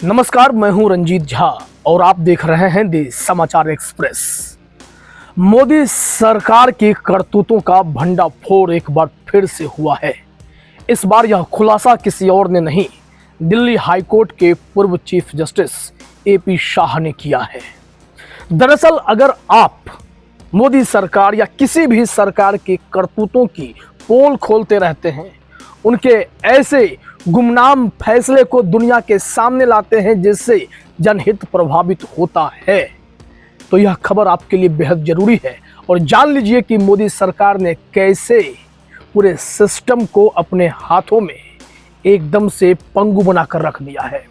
नमस्कार, मैं हूं रंजीत झा और आप देख रहे हैं दी समाचार एक्सप्रेस। मोदी सरकार की करतूतों का भंडाफोड़ एक बार फिर से हुआ है। इस बार यह खुलासा किसी और ने नहीं, दिल्ली हाईकोर्ट के पूर्व चीफ जस्टिस एपी शाह ने किया है। दरअसल अगर आप मोदी सरकार या किसी भी सरकार की करतूतों की पोल खोलते रहते हैं, उनके ऐसे गुमनाम फैसले को दुनिया के सामने लाते हैं जिससे जनहित प्रभावित होता है, तो यह खबर आपके लिए बेहद जरूरी है। और जान लीजिए कि मोदी सरकार ने कैसे पूरे सिस्टम को अपने हाथों में एकदम से पंगु बनाकर रख दिया है।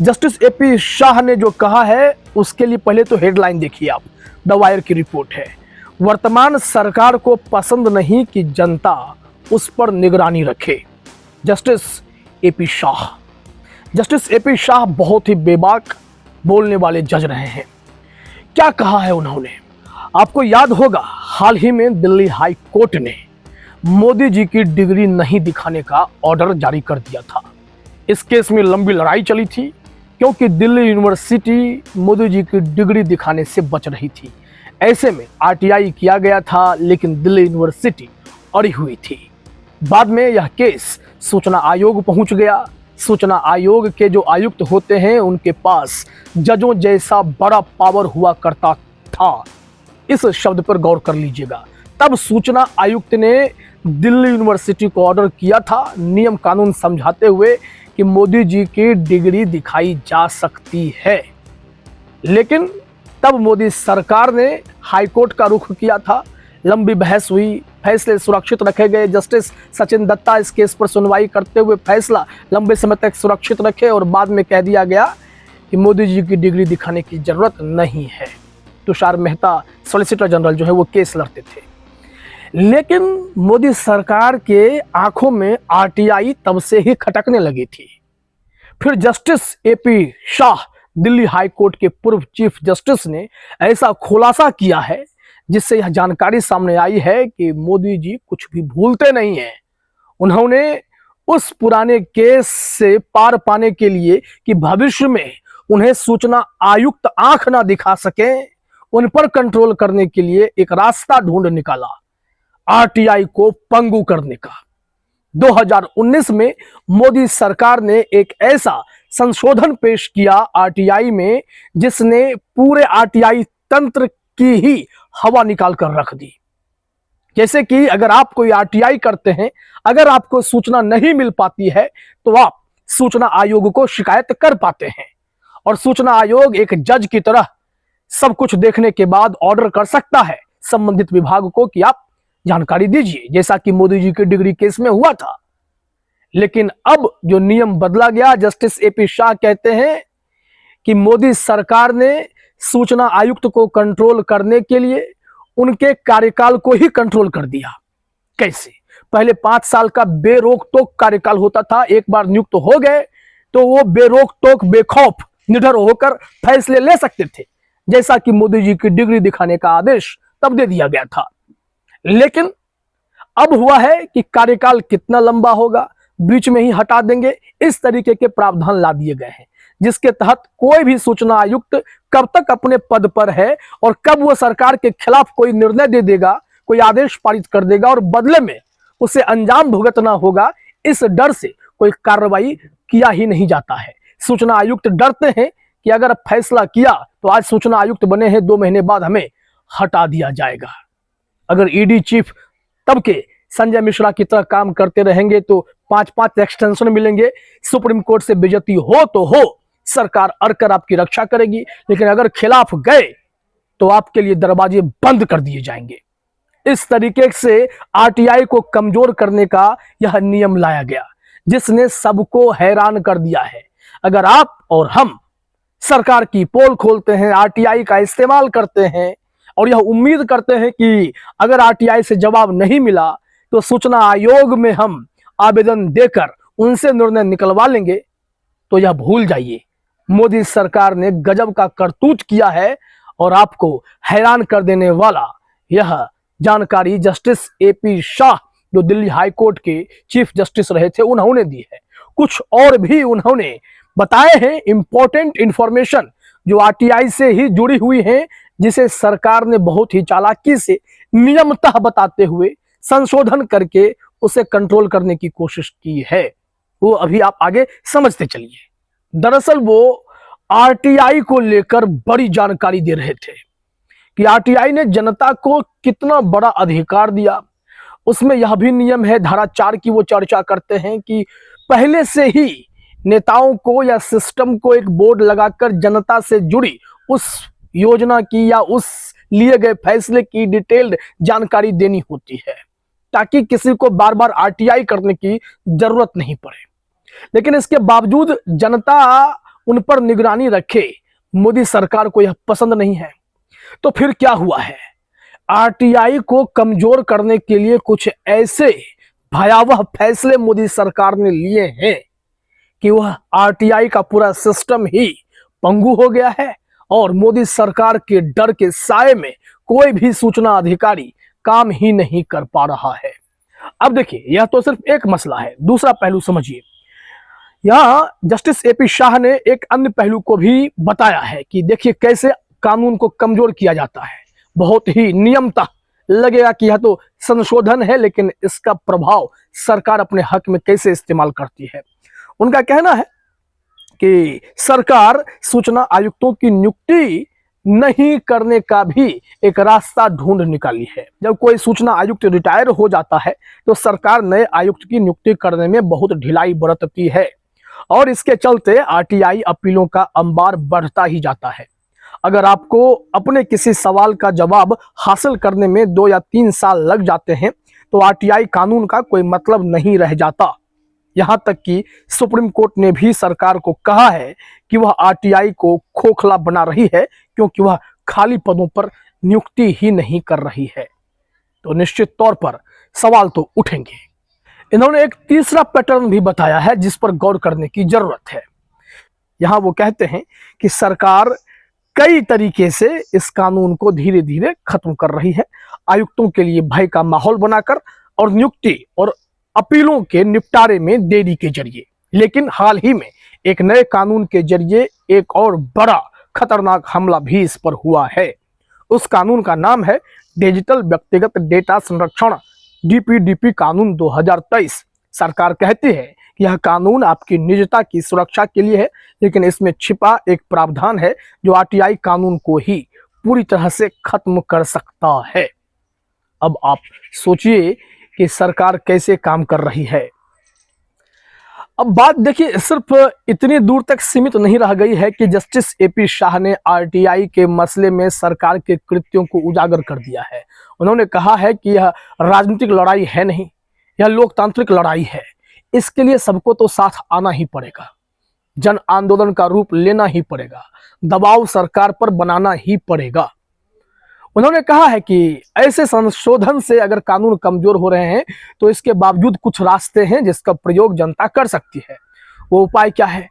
जस्टिस एपी शाह ने जो कहा है उसके लिए पहले तो हेडलाइन देखिए आप, द वायर की रिपोर्ट है। वर्तमान सरकार को पसंद नहीं कि जनता उस पर निगरानी रखे, justice AP Shah. Justice AP Shah बहुत ही बेबाक बोलने वाले जज रहे हैं। क्या कहा है उन्होंने? आपको याद होगा, हाल ही में दिल्ली हाई कोर्ट ने मोदी जी की डिग्री नहीं दिखाने का ऑर्डर जारी कर दिया था। इस केस में लंबी लड़ाई चली थी क्योंकि दिल्ली यूनिवर्सिटी मोदी जी की डिग्री दिखाने से बच रही थी। ऐसे में आरटीआई किया गया था, लेकिन दिल्ली यूनिवर्सिटी अड़ी हुई थी। बाद में यह केस सूचना आयोग पहुंच गया। सूचना आयोग के जो आयुक्त होते हैं उनके पास जजों जैसा बड़ा पावर हुआ करता था। इस शब्द पर गौर कर लीजिएगा। तब सूचना आयुक्त ने दिल्ली यूनिवर्सिटी को ऑर्डर किया था, नियम कानून समझाते हुए, कि मोदी जी की डिग्री दिखाई जा सकती है। लेकिन तब मोदी सरकार ने हाईकोर्ट का रुख किया था। लंबी बहस हुई, फैसले सुरक्षित रखे गए। जस्टिस सचिन दत्ता इस केस पर सुनवाई करते हुए फैसला लंबे समय तक सुरक्षित रखे और बाद में कह दिया गया कि मोदी जी की डिग्री दिखाने की जरूरत नहीं है। तुषार मेहता सॉलिसिटर जनरल जो है वो केस लड़ते थे। लेकिन मोदी सरकार के आंखों में आरटीआई तब से ही खटकने लगी थी। फिर justice AP Shah, Delhi high court के पूर्व चीफ जस्टिस, ने ऐसा खुलासा किया है जिससे यह जानकारी सामने आई है कि मोदी जी कुछ भी भूलते नहीं हैं। उन्होंने उस पुराने केस से पार पाने के लिए कि भविष्य में उन्हें सूचना आयुक्त आंख ना दिखा सके, उन पर कंट्रोल करने के लिए एक रास्ता ढूंढ निकाला, आरटीआई को पंगु करने का। 2019 में मोदी सरकार ने एक ऐसा संशोधन पेश किया आरटीआई में जिसने पूरे आरटीआई तंत्र की ही हवा निकाल कर रख दी। जैसे कि अगर आप कोई आरटीआई करते हैं, अगर आपको सूचना नहीं मिल पाती है तो आप सूचना आयोग को शिकायत कर पाते हैं और सूचना आयोग एक जज की तरह सब कुछ देखने के बाद ऑर्डर कर सकता है संबंधित विभाग को कि आप जानकारी दीजिए, जैसा कि मोदी जी की डिग्री केस में हुआ था। लेकिन अब जो नियम बदला गया, जस्टिस एपी शाह कहते हैं कि मोदी सरकार ने सूचना आयुक्त को कंट्रोल करने के लिए उनके कार्यकाल को ही कंट्रोल कर दिया। कैसे? पहले 5 साल का बेरोक टोक कार्यकाल होता था। एक बार नियुक्त हो गए तो वो बेरोक टोक, बेखौफ, निडर होकर फैसले ले सकते थे, जैसा कि मोदी जी की डिग्री दिखाने का आदेश तब दे दिया गया था। लेकिन अब हुआ है कि कार्यकाल कितना लंबा होगा, बीच में ही हटा देंगे, इस तरीके के प्रावधान ला दिए गए हैं, जिसके तहत कोई भी सूचना आयुक्त कब तक अपने पद पर है और कब वो सरकार के खिलाफ कोई निर्णय दे देगा, कोई आदेश पारित कर देगा और बदले में उसे अंजाम भुगतना होगा, इस डर से कोई कार्रवाई किया ही नहीं जाता है। सूचना आयुक्त डरते हैं कि अगर फैसला किया तो आज सूचना आयुक्त बने हैं, 2 महीने बाद हमें हटा दिया जाएगा। अगर ईडी चीफ तब के संजय मिश्रा की तरह काम करते रहेंगे तो 5-5 एक्सटेंशन मिलेंगे। सुप्रीम कोर्ट से बेइज्जती हो तो हो, सरकार अड़कर आपकी रक्षा करेगी, लेकिन अगर खिलाफ गए तो आपके लिए दरवाजे बंद कर दिए जाएंगे। इस तरीके से आरटीआई को कमजोर करने का यह नियम लाया गया, जिसने सबको हैरान कर दिया है। अगर आप और हम सरकार की पोल खोलते हैं, आरटीआई का इस्तेमाल करते हैं और यह उम्मीद करते हैं कि अगर आरटीआई से जवाब नहीं मिला तो सूचना आयोग में हम आवेदन देकर उनसे निर्णय निकलवा लेंगे, तो यह भूल जाइए, मोदी सरकार ने गजब का करतूत किया है। और आपको हैरान कर देने वाला यह जानकारी जस्टिस एपी शाह, जो दिल्ली हाई कोर्ट के चीफ जस्टिस रहे थे, उन्होंने दी है। कुछ और भी उन्होंने बताए हैं इंपॉर्टेंट इंफॉर्मेशन जो आरटीआई से ही जुड़ी हुई है, जिसे सरकार ने बहुत ही चालाकी से नियमतः बताते हुए संशोधन करके उसे कंट्रोल करने की कोशिश की है। वो अभी आप आगे समझते चलिए। दरअसल वो आरटीआई को लेकर बड़ी जानकारी दे रहे थे कि आरटीआई ने जनता को कितना बड़ा अधिकार दिया। उसमें यह भी नियम है, धारा 4 की वो चर्चा करते हैं कि पहले से ही नेताओं को या सिस्टम को एक बोर्ड लगाकर जनता से जुड़ी उस योजना की या उस लिए गए फैसले की डिटेल्ड जानकारी देनी होती है, ताकि किसी को बार बार आरटीआई करने की जरूरत नहीं पड़े। लेकिन इसके बावजूद जनता उन पर निगरानी रखे, मोदी सरकार को यह पसंद नहीं है। तो फिर क्या हुआ है? आरटीआई को कमजोर करने के लिए कुछ ऐसे भयावह फैसले मोदी सरकार ने लिए हैं कि वह आरटीआई का पूरा सिस्टम ही पंगु हो गया है और मोदी सरकार के डर के साए में कोई भी सूचना अधिकारी काम ही नहीं कर पा रहा है। अब देखिए, यह तो सिर्फ एक मसला है, दूसरा पहलू समझिए। यहां जस्टिस एपी शाह ने एक अन्य पहलू को भी बताया है कि देखिए कैसे कानून को कमजोर किया जाता है। बहुत ही नियमतः लगेगा कि यह तो संशोधन है, लेकिन इसका प्रभाव सरकार अपने हक में कैसे इस्तेमाल करती है। उनका कहना है कि सरकार सूचना आयुक्तों की नियुक्ति नहीं करने का भी एक रास्ता ढूंढ निकाली है। जब कोई सूचना आयुक्त रिटायर हो जाता है तो सरकार नए आयुक्त की नियुक्ति करने में बहुत ढिलाई बरतती है और इसके चलते आरटीआई अपीलों का अंबार बढ़ता ही जाता है। अगर आपको अपने किसी सवाल का जवाब हासिल करने में 2 या 3 साल लग जाते हैं तो आरटीआई कानून का कोई मतलब नहीं रह जाता। यहां तक कि सुप्रीम कोर्ट ने भी सरकार को कहा है कि वह आरटीआई को खोखला बना रही है, क्योंकि वह खाली पदों पर नियुक्ति ही नहीं कर रही है। तो निश्चित तौर पर सवाल तो उठेंगे। इन्होंने एक तीसरा पैटर्न भी बताया है जिस पर गौर करने की जरूरत है। यहां वो कहते हैं कि सरकार कई तरीके से इस कानून को धीरे धीरे खत्म कर रही है, आयुक्तों के लिए भय का माहौल बनाकर और नियुक्ति और अपीलों के निपटारे में देरी के जरिए। लेकिन हाल ही में एक नए कानून के जरिए एक और बड़ा खतरनाक हमला भी इस पर हुआ है। उस कानून का नाम है डिजिटल व्यक्तिगत डेटा संरक्षण डीपीडीपी कानून 2023। सरकार कहती है कि यह कानून आपकी निजता की सुरक्षा के लिए है, लेकिन इसमें छिपा एक प्रावधान है जो आरटीआई कानून को ही पूरी तरह से खत्म कर सकता है। अब आप सोचिए कि सरकार कैसे काम कर रही है। अब बात देखिए, सिर्फ इतनी दूर तक सीमित नहीं रह गई है कि जस्टिस एपी शाह ने आरटीआई के मसले में सरकार के कृत्यों को उजागर कर दिया है। उन्होंने कहा है कि यह राजनीतिक लड़ाई है नहीं, यह लोकतांत्रिक लड़ाई है। इसके लिए सबको तो साथ आना ही पड़ेगा, जन आंदोलन का रूप लेना ही पड़ेगा, दबाव सरकार पर बनाना ही पड़ेगा। उन्होंने कहा है कि ऐसे संशोधन से अगर कानून कमजोर हो रहे हैं तो इसके बावजूद कुछ रास्ते हैं जिसका प्रयोग जनता कर सकती है। वो उपाय क्या है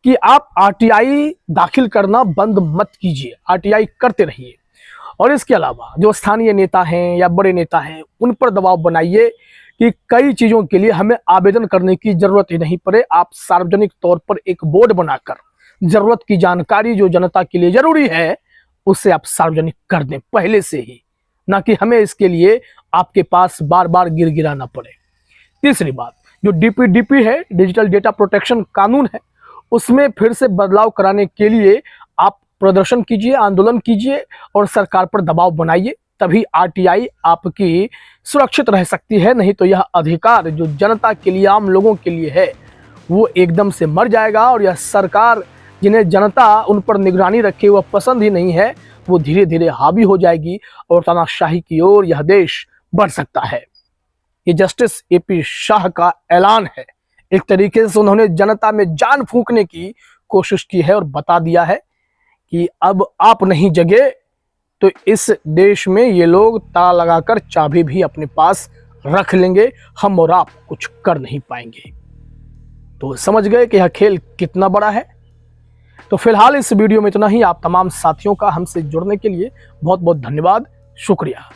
कि आप आरटीआई दाखिल करना बंद मत कीजिए, आरटीआई करते रहिए। और इसके अलावा जो स्थानीय नेता हैं या बड़े नेता हैं उन पर दबाव बनाइए कि कई चीजों के लिए हमें आवेदन करने की जरूरत ही नहीं पड़े। आप सार्वजनिक तौर पर एक बोर्ड बनाकर जरूरत की जानकारी जो जनता के लिए जरूरी है उससे आप सार्वजनिक कर दें पहले से ही, ना कि हमें इसके लिए आपके पास बार बार गिड़गिड़ाना पड़े। तीसरी बात, जो डीपीडीपी है, डिजिटल डेटा प्रोटेक्शन कानून है, उसमें फिर से बदलाव कराने के लिए आप प्रदर्शन कीजिए, आंदोलन कीजिए और सरकार पर दबाव बनाइए, तभी आरटीआई आपकी सुरक्षित रह सकती है। नहीं तो यह अधिकार जो जनता के लिए, आम लोगों के लिए है, वो एकदम से मर जाएगा और यह सरकार जिन्हें जनता उन पर निगरानी रखे वह पसंद ही नहीं है, वो धीरे धीरे हावी हो जाएगी और तानाशाही की ओर यह देश बढ़ सकता है। ये जस्टिस एपी शाह का ऐलान है। एक तरीके से उन्होंने जनता में जान फूंकने की कोशिश की है और बता दिया है कि अब आप नहीं जगे तो इस देश में ये लोग ताला लगाकर चाबी भी अपने पास रख लेंगे, हम और आप कुछ कर नहीं पाएंगे। तो समझ गए कि यह खेल कितना बड़ा है। तो फिलहाल इस वीडियो में इतना ही। आप तमाम साथियों का हमसे जुड़ने के लिए बहुत बहुत धन्यवाद, शुक्रिया।